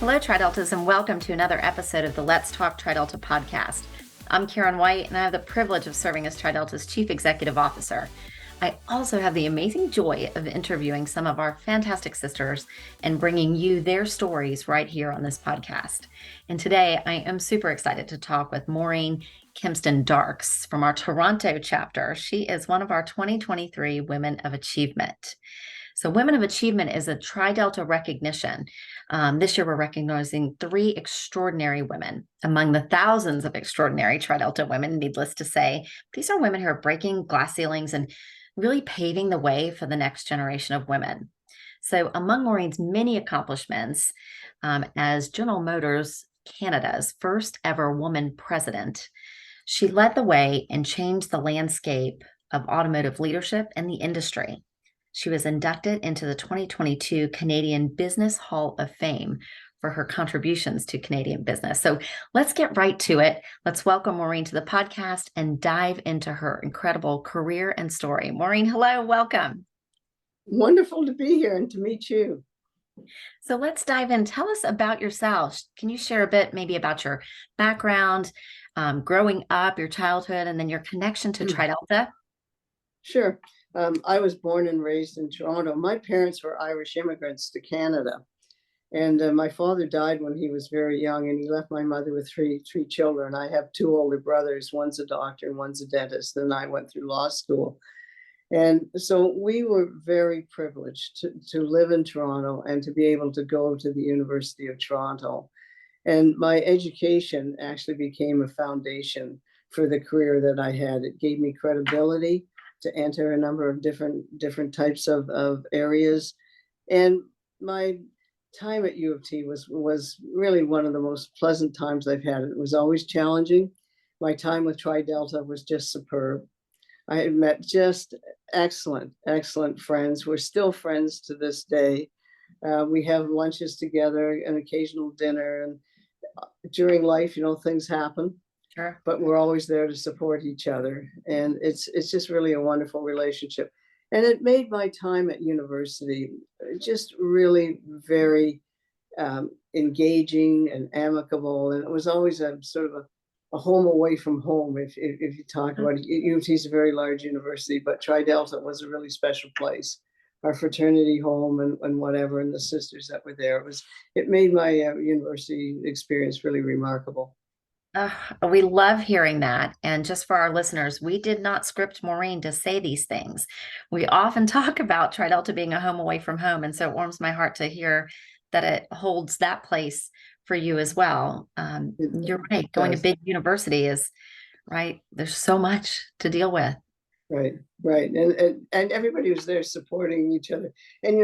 Hello, Tri-Deltas, and welcome to another episode of the Let's Talk Tri-Delta podcast. I'm Karen White, and I have the privilege of serving as Tri-Delta's Chief Executive Officer. I also have the amazing joy of interviewing some of our fantastic sisters and bringing you their stories right here on this podcast. And today, I am super excited to talk with Maureen Kempston Darkes from our Toronto chapter. She is one of our 2023 Women of Achievement. So Women of Achievement is a Tri-Delta recognition. This year, we're recognizing 3 extraordinary women among the thousands of extraordinary Tri-Delta women, needless to say. These are women who are breaking glass ceilings and really paving the way for the next generation of women. So among Maureen's many accomplishments as General Motors Canada's first ever woman president, she led the way and changed the landscape of automotive leadership and the industry. She was inducted into the 2022 Canadian Business Hall of Fame for her contributions to Canadian business. So let's get right to it. Let's welcome Maureen to the podcast and dive into her incredible career and story. Maureen, hello, welcome. Wonderful to be here and to meet you. So let's dive in. Tell us about yourself. Can you share a bit maybe about your background, growing up, your childhood, and then your connection to Tri-Delta? Sure. I was born and raised in Toronto. My parents were Irish immigrants to Canada. And my father died when he was very young, and he left my mother with three children. I have 2 older brothers. One's a doctor and one's a dentist. And I went through law school. And so we were very privileged to live in Toronto and to be able to go to the University of Toronto. And my education actually became a foundation for the career that I had. It gave me credibility to enter a number of different types of areas. And my time at U of T was really one of the most pleasant times I've had. It was always challenging. My time with Tri-Delta was just superb. I had met just excellent friends. We're still friends to this day. We have lunches together, an occasional dinner, and during life, things happen. Sure. But we're always there to support each other. And it's just really a wonderful relationship. And it made my time at university just really very engaging and amicable. And it was always a sort of a home away from home. If you talk about it, U of T is a very large university, but Tri-Delta was a really special place. Our fraternity home and whatever, and the sisters that were there. It made my university experience really remarkable. We love hearing that. And just for our listeners, we did not script Maureen to say these things. We often talk about Tri-Delta being a home away from home. And so it warms my heart to hear that it holds that place for you as well. You're right. Going to big university is, right, there's so much to deal with. Right. And everybody was there supporting each other. And,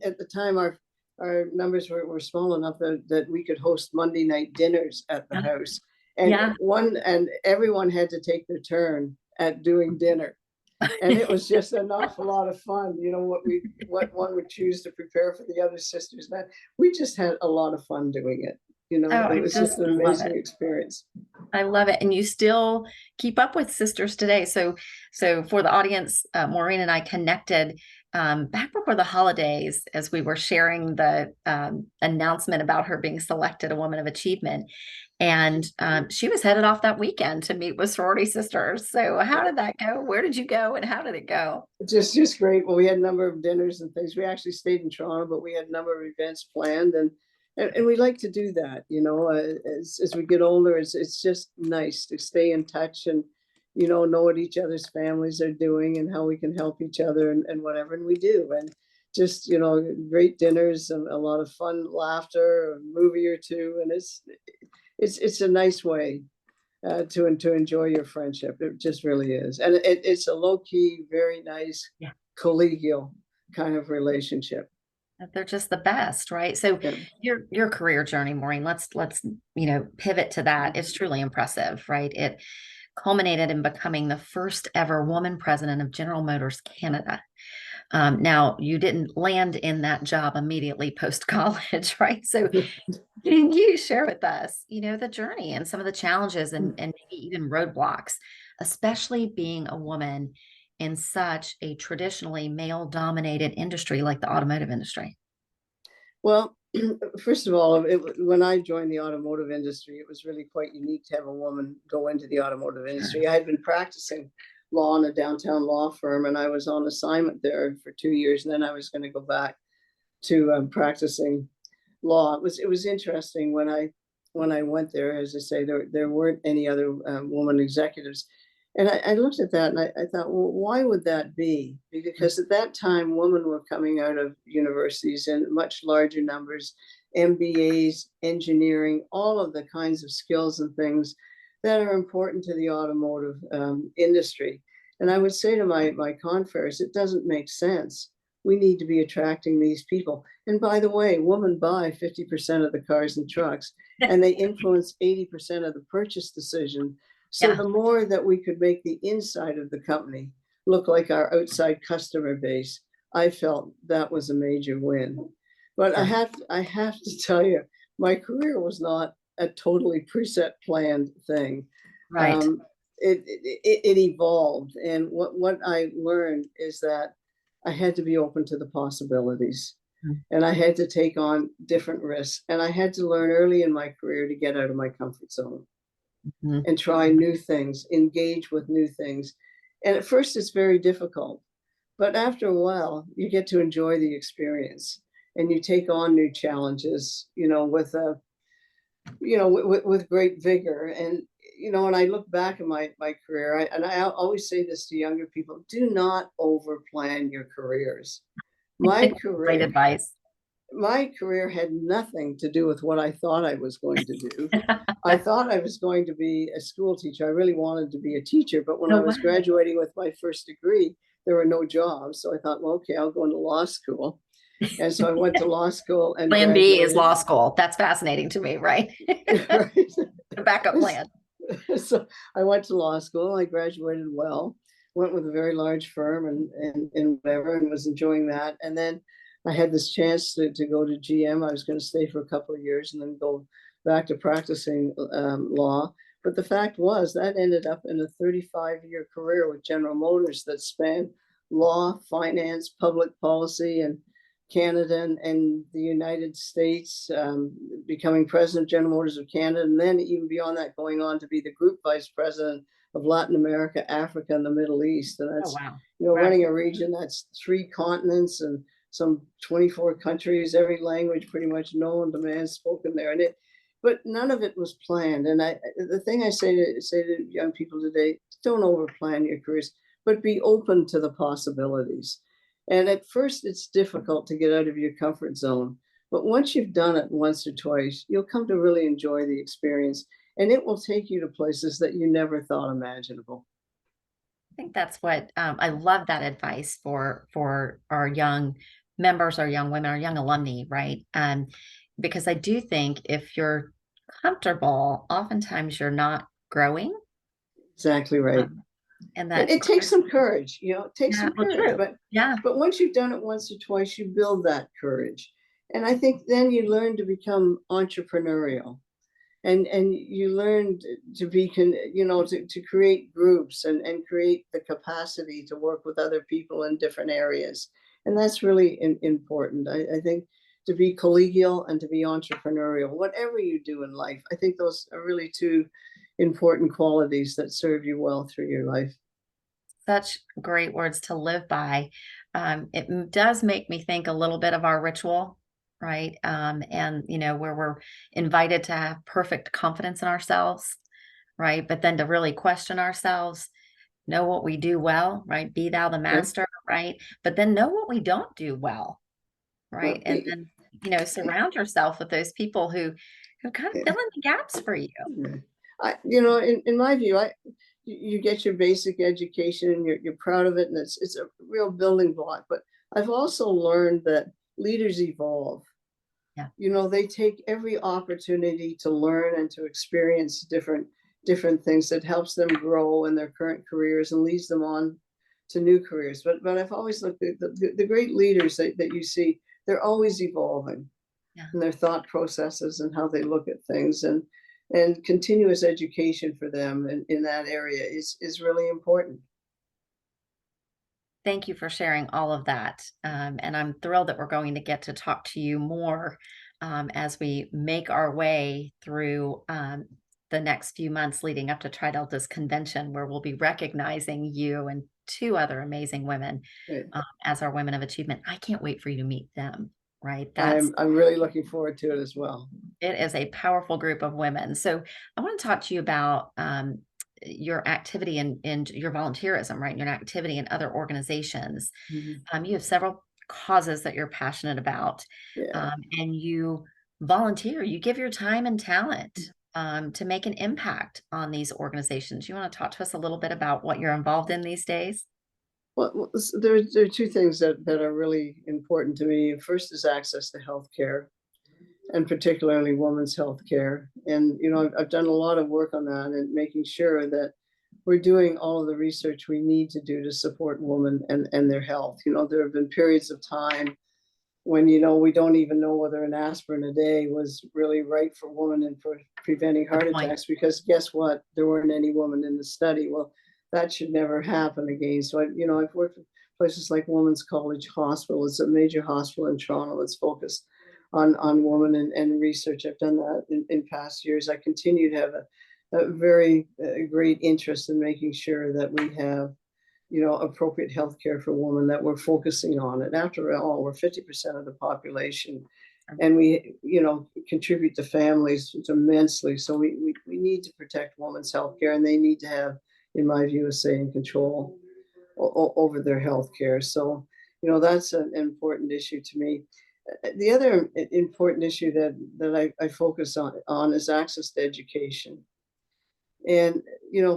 at the time, our numbers were small enough that we could host Monday night dinners at the house. And everyone had to take their turn at doing dinner. And it was just an awful lot of fun. What one would choose to prepare for the other sisters. That we just had a lot of fun doing it. It was just an amazing experience. I love it. And you still keep up with sisters today. So for the audience, Maureen and I connected back before the holidays as we were sharing the announcement about her being selected a Woman of Achievement. And she was headed off that weekend to meet with sorority sisters. So how did that go? Where did you go and how did it go? Just great. Well, we had a number of dinners and things. We actually stayed in Toronto, but we had a number of events planned. And we like to do that, as we get older, it's just nice to stay in touch and, know what each other's families are doing and how we can help each other and whatever. And we do. And just, great dinners and a lot of fun laughter, a movie or two. And it's a nice way to enjoy your friendship. It just really is. And it's a low key, very nice, collegial kind of relationship. They're just the best, right? So your career journey, Maureen, let's pivot to that. It's truly impressive, right? It culminated in becoming the first ever woman president of General Motors Canada. Now, you didn't land in that job immediately post-college, right? So can you share with us, the journey and some of the challenges and maybe even roadblocks, especially being a woman in such a traditionally male-dominated industry like the automotive industry? Well, first of all, when I joined the automotive industry, it was really quite unique to have a woman go into the automotive industry. I had been practicing law in a downtown law firm, and I was on assignment there for 2 years, and then I was going to go back to practicing law. It was interesting when I went there. As I say, there weren't any other woman executives, and I looked at that and I thought, well, why would that be? Because at that time, women were coming out of universities in much larger numbers, MBAs, engineering, all of the kinds of skills and things that are important to the automotive industry. And I would say to my confreres, it doesn't make sense. We need to be attracting these people. And by the way, women buy 50% of the cars and trucks, and they influence 80% of the purchase decision. So Yeah. the more that we could make the inside of the company look like our outside customer base, I felt that was a major win. But Yeah. I have to tell you, my career was not a totally preset planned thing. Right. Um, it evolved, and what I learned is that I had to be open to the possibilities, Mm. and I had to take on different risks, and I had to learn early in my career to get out of my comfort zone Mhm. and try new things, engage with new things. And at first, it's very difficult, but after a while, you get to enjoy the experience, and you take on new challenges, with a with great vigor. And when I look back at my career, I always say this to younger people: do not over plan your careers. My Great career advice. my career had nothing to do with what I thought I was going to do. I thought I was going to be a school teacher. I really wanted to be a teacher, but when No I was way. graduating with my first degree, there were no jobs. So I thought, well, okay, I'll go into law school. And so I went to law school and Plan B is graduated. law school. That's fascinating to me, right? Right. The backup plan. So I went to law school. I graduated well, went with a very large firm and whatever, and was enjoying that. And then I had this chance to go to GM. I was going to stay for a couple of years and then go back to practicing law. But the fact was that ended up in a 35-year career with General Motors that spanned law, finance, public policy, and Canada and the United States, becoming president of General Motors of Canada, and then even beyond that, going on to be the group vice president of Latin America, Africa, and the Middle East. And Oh, that's, wow. Right. running a region that's 3 continents and some 24 countries, every language pretty much known to man spoken there. But none of it was planned. And the thing I say to young people today: don't overplan your careers, but be open to the possibilities. And at first, it's difficult to get out of your comfort zone. But once you've done it once or twice, you'll come to really enjoy the experience. And it will take you to places that you never thought imaginable. I think that's what I love that advice for our young members, our young women, our young alumni, right? Because I do think if you're comfortable, oftentimes you're not growing. Exactly right. Um, and And that, it takes some courage, it takes yeah, some well, courage. true. Yeah, But once you've done it once or twice, you build that courage. And I think then you learn to become entrepreneurial. And you learn to be to create groups and create the capacity to work with other people in different areas. And that's really important. I think to be collegial and to be entrepreneurial, whatever you do in life, I think those are really two important qualities that serve you well through your life. such great words to live by. It does make me think a little bit of our ritual, right? And where we're invited to have perfect confidence in ourselves, right? But then to really question ourselves, know what we do well, right? Be thou the Right? master, right? But then know what we don't do well, right? Well, And then, surround yourself with those people who kind of fill in the gaps for you. in my view, you get your basic education and you're proud of it, and it's a real building block. But I've also learned that leaders evolve. Yeah. They take every opportunity to learn and to experience different things that helps them grow in their current careers and leads them on to new careers. But I've always looked at the great leaders that you see. They're always evolving Yeah. in their thought processes and how they look at things, and continuous education for them in that area is really important. Thank you for sharing all of that. And I'm thrilled that we're going to get to talk to you more as we make our way through the next few months leading up to Tri Delta's convention, where we'll be recognizing you and two other amazing women Right. as our women of achievement. I can't wait for you to meet them. Right. I'm really looking forward to it as well. It is a powerful group of women. So I want to talk to you about your activity and your volunteerism, right? Your activity in other organizations. Mhm. You have several causes that you're passionate about, Yeah. and you volunteer. You give your time and talent to make an impact on these organizations. You want to talk to us a little bit about what you're involved in these days? Well, there are two things that are really important to me. First is access to healthcare, and particularly women's health care. And, I've done a lot of work on that and making sure that we're doing all of the research we need to do to support women and their health. There have been periods of time when, we don't even know whether an aspirin a day was really right for women and for preventing Good heart point. attacks, because guess what? There weren't any women in the study. Well, that should never happen again. So, I've worked with places like Women's College Hospital. It's a major hospital in Toronto that's focused on women and research. I've done that in past years. I continue to have a very great interest in making sure that we have appropriate health care for women, that we're focusing on it. After all, we're 50% of the population, and we, contribute to families immensely. So we need to protect women's health care, and they need to have, in my view, a say and control over their health care. So, that's an important issue to me. The other important issue that I focus on is access to education. And,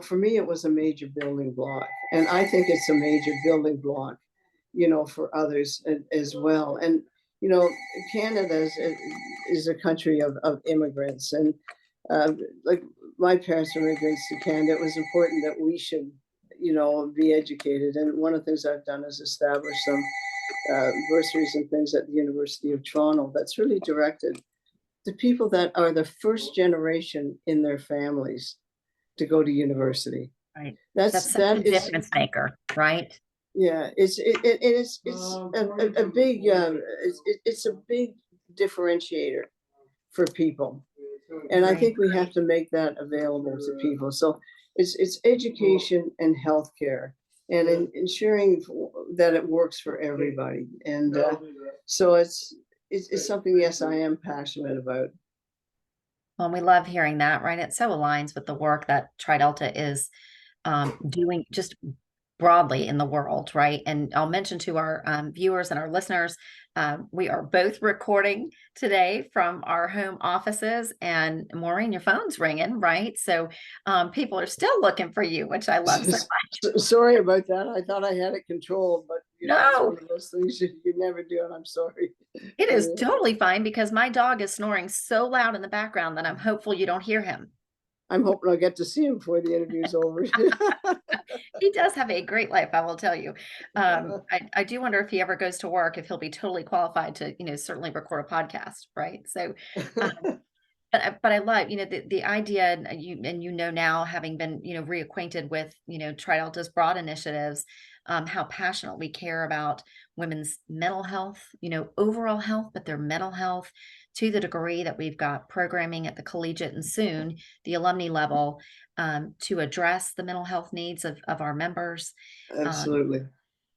for me, it was a major building block. And I think it's a major building block, for others as well. And, you know, Canada is a country of immigrants. And like my parents were immigrants to Canada, it was important that we should, be educated. And one of the things I've done is establish some bursaries and things at the University of Toronto that's really directed to people that are the first generation in their families to go to university. Right. That's That's such a that is difference maker, right? Yeah, it's a big it's a big differentiator for people, and I Right. think we have to make that available to people. So it's education and healthcare, and ensuring that it works for everybody. And so it's something, yes, I am passionate about. Well, we love hearing that, right? It so aligns with the work that Tri Delta is doing just broadly in the world, right? And I'll mention to our viewers and our listeners, we are both recording today from our home offices. And Maureen, your phone's ringing, right? So people are still looking for you, which I love so much. Sorry about that. I thought I had it controlled, but it's No, one of those things you never do, and I'm sorry. it is Anyway, totally fine because my dog is snoring so loud in the background that I'm hopeful you don't hear him. I'm hoping I'll get to see him before the interview is over. He does have a great life, I will tell you. I do wonder if he ever goes to work, if he'll be totally qualified to, certainly record a podcast, right? So, um, but I love, the idea, and now, having been, reacquainted with, Tri Delta's broad initiatives, how passionate we care about women's mental health, overall health, but their mental health, to the degree that we've got programming at the collegiate and soon the alumni level, to address the mental health needs of our members. Um, Absolutely.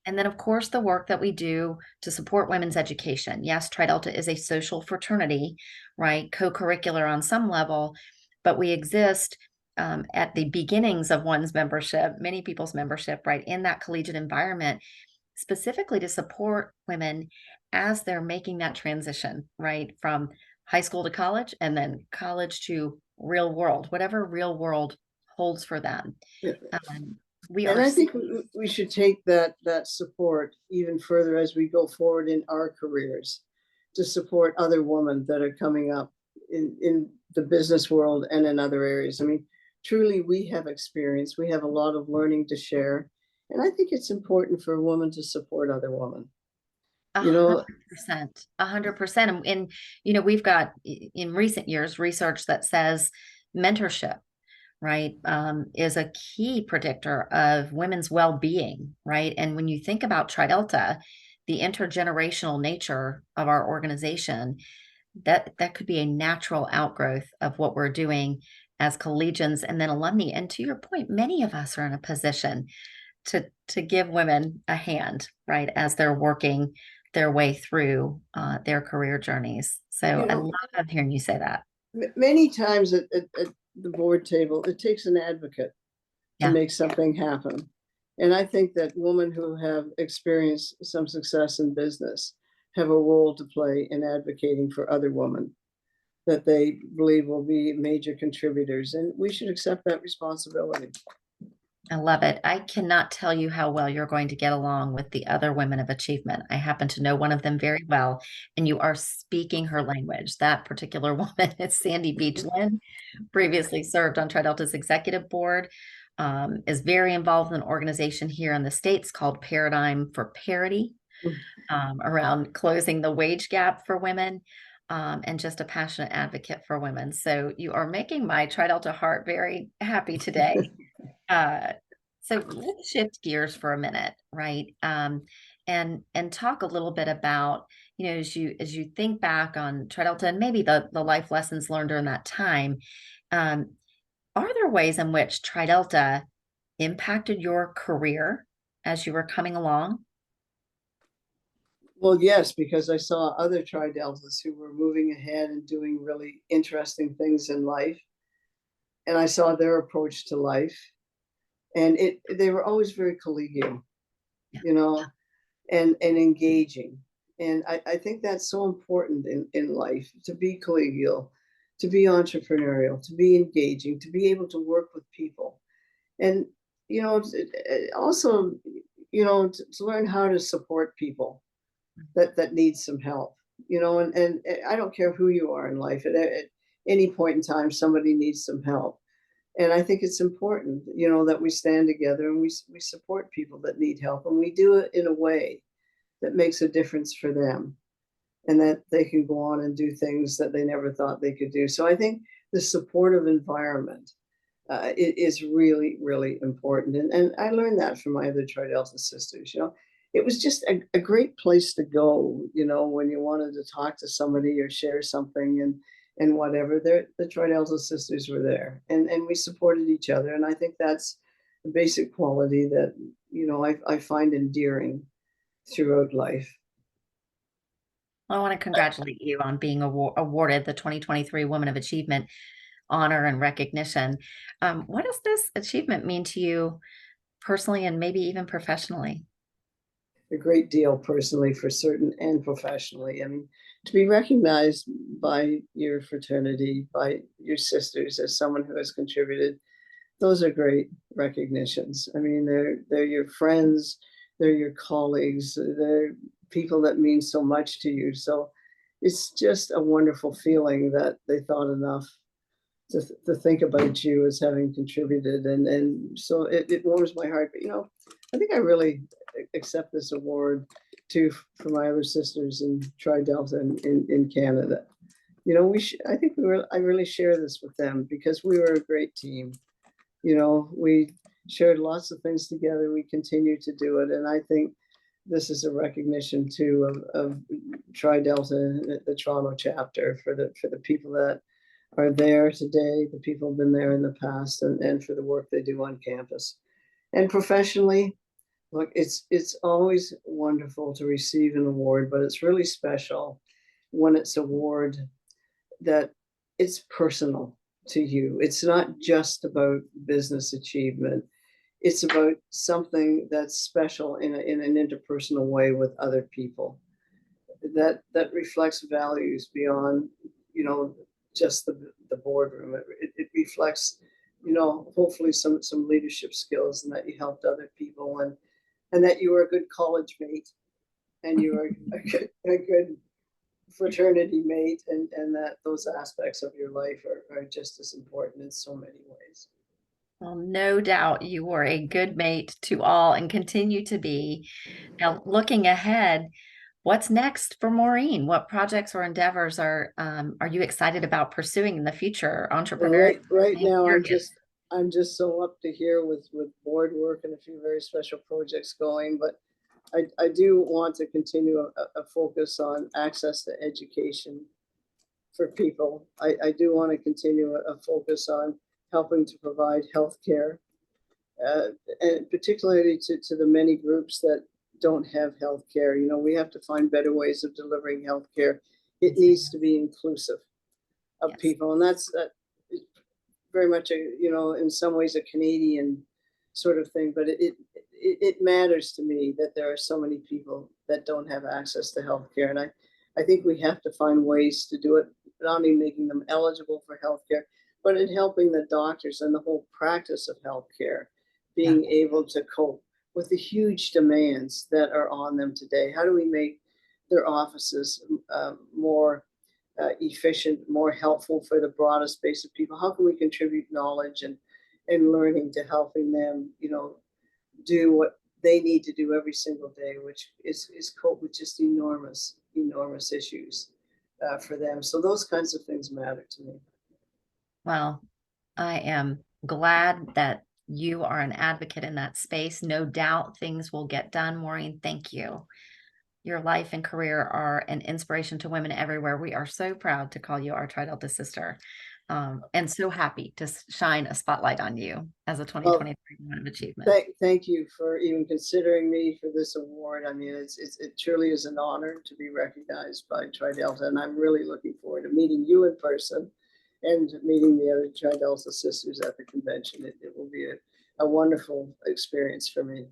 and then, of course, the work that we do to support women's education. Yes, Tri Delta is a social fraternity, right? Co-curricular on some level, but we exist at the beginnings of one's membership, many people's membership, right, in that collegiate environment, specifically to support women as they're making that transition, right, from high school to college and then college to real world, whatever real world holds for them. Yeah. Um, we And are I think we should take that support even further as we go forward in our careers, to support other women that are coming up in the business world and in other areas. I mean, truly, we have experience. We have a lot of learning to share. And I think it's important for a woman to support other women. A You hundred know, percent, 100%. And, we've got in recent years research that says mentorship, right, is a key predictor of women's well-being, right? And when you think about Tri Delta, the intergenerational nature of our organization, that could be a natural outgrowth of what we're doing as collegians and then alumni. And to your point, many of us are in a position to give women a hand, right, as they're working their way through their career journeys. So You I know, love hearing you say that. many times at the board table, it takes an advocate to Yeah, make something happen. And I think that women who have experienced some success in business have a role to play in advocating for other women that they believe will be major contributors. And we should accept that responsibility. I love it. I cannot tell you how well you're going to get along with the other women of achievement. I happen to know one of them very well, and you are speaking her language. That particular woman is Sandy Beach Lynn, previously served on TriDelta's executive board, is very involved in an organization here in the States called Paradigm for Parity, around closing the wage gap for women, and just a passionate advocate for women. So you are making my TriDelta heart very happy today. Uh, so let's shift gears for a minute, right? And talk a little bit about, as you think back on TriDelta and maybe the life lessons learned during that time, um, are there ways in which TriDelta impacted your career as you were coming along? Well, yes, because I saw other tri-deltas who were moving ahead and doing really interesting things in life. And I saw their approach to life. And they were always very collegial, Yeah. you know, and engaging. And I think that's so important in life, to be collegial, to be entrepreneurial, to be engaging, to be able to work with people. And, also, to learn how to support people that need some help, and I don't care who you are in life, at any point in time, somebody needs some help. And I think it's important, that we stand together and we support people that need help, and we do it in a way that makes a difference for them, and that they can go on and do things that they never thought they could do. So I think the supportive environment is really, really important. And I learned that from my other Tri-Delta sisters. It was just a great place to go, when you wanted to talk to somebody or share something, and whatever. The Tri-Delta sisters were there, and we supported each other. And I think that's the basic quality that, I find endearing throughout life. Well, I want to congratulate you on being awarded the 2023 Woman of Achievement honor and recognition. What does this achievement mean to you personally and maybe even professionally? A great deal personally, for certain, and professionally. I mean, to be recognized by your fraternity, by your sisters, as someone who has contributed, those are great recognitions. I mean, they're your friends, they're your colleagues, they're people that mean so much to you. So it's just a wonderful feeling that they thought enough to think about you as having contributed. And so it warms my heart. But I think I really accept this award too, for my other sisters in Tri-Delta in Canada. I think I really share this with them, because we were a great team. We shared lots of things together. We continue to do it. And I think this is a recognition too of Tri-Delta, the Toronto chapter, for the people that are there today, the people who've been there in the past, and for the work they do on campus. And professionally, look, it's always wonderful to receive an award, but it's really special when it's award that it's personal to you. It's not just about business achievement. It's about something that's special in an interpersonal way with other people, that reflects values beyond, just the boardroom. It reflects, hopefully some leadership skills, and that you helped other people, and that you were a good college mate, and you were a good fraternity mate, and that those aspects of your life are just as important in so many ways. Well, no doubt you were a good mate to all and continue to be. Now, looking ahead, what's next for Maureen? What projects or endeavors are you excited about pursuing in the future? Well, Entrepreneur right now areas. I'm just so up to here with board work and a few very special projects going. But I do want to continue a focus on access to education for people. I do want to continue a focus on helping to provide health care, and particularly to the many groups that don't have health care. You know, we have to find better ways of delivering health care. It needs to be inclusive of Yes. people, and that's very much a, you know, in some ways a Canadian sort of thing, but it matters to me that there are so many people that don't have access to healthcare, and I think we have to find ways to do it, not only making them eligible for healthcare, but in helping the doctors and the whole practice of healthcare Yeah. being able to cope with the huge demands that are on them today. How do we make their offices more efficient, more helpful for the broadest base of people? How can we contribute knowledge and learning to helping them, you know, do what they need to do every single day, which is cope with just enormous issues for them. So those kinds of things matter to me. Well, I am glad that you are an advocate in that space. No doubt things will get done. Maureen, thank you. Your life and career are an inspiration to women everywhere. We are so proud to call you our Tri Delta sister, and so happy to shine a spotlight on you as a Well, 2023 Woman of Achievement. thank you for even considering me for this award. I mean, it truly is an honor to be recognized by Tri Delta, and I'm really looking forward to meeting you in person and meeting the other Tri Delta sisters at the convention. It will be a wonderful experience for me.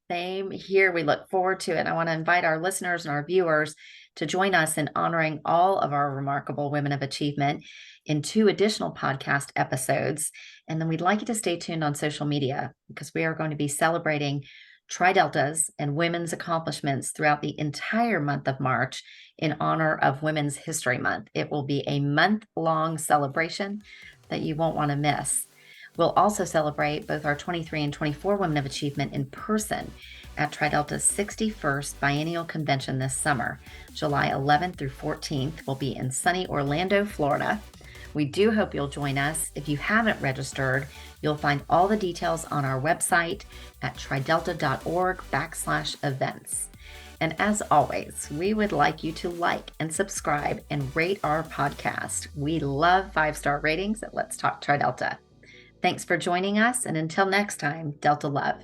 Same here. We look forward to it. I want to invite our listeners and our viewers to join us in honoring all of our remarkable women of achievement in 2 additional podcast episodes. And then we'd like you to stay tuned on social media because we are going to be celebrating Tri-Deltas and women's accomplishments throughout the entire month of March in honor of Women's History Month. It will be a month-long celebration that you won't want to miss. We'll also celebrate both our 23 and 24 Women of Achievement in person at Tri-Delta's 61st Biennial Convention this summer. July 11th through 14th will be in sunny Orlando, Florida. We do hope you'll join us. If you haven't registered, you'll find all the details on our website at tridelta.org/events. And as always, we would like you to like and subscribe and rate our podcast. We love 5-star ratings at Let's Talk Tri-Delta. Thanks for joining us, and until next time, Delta Love.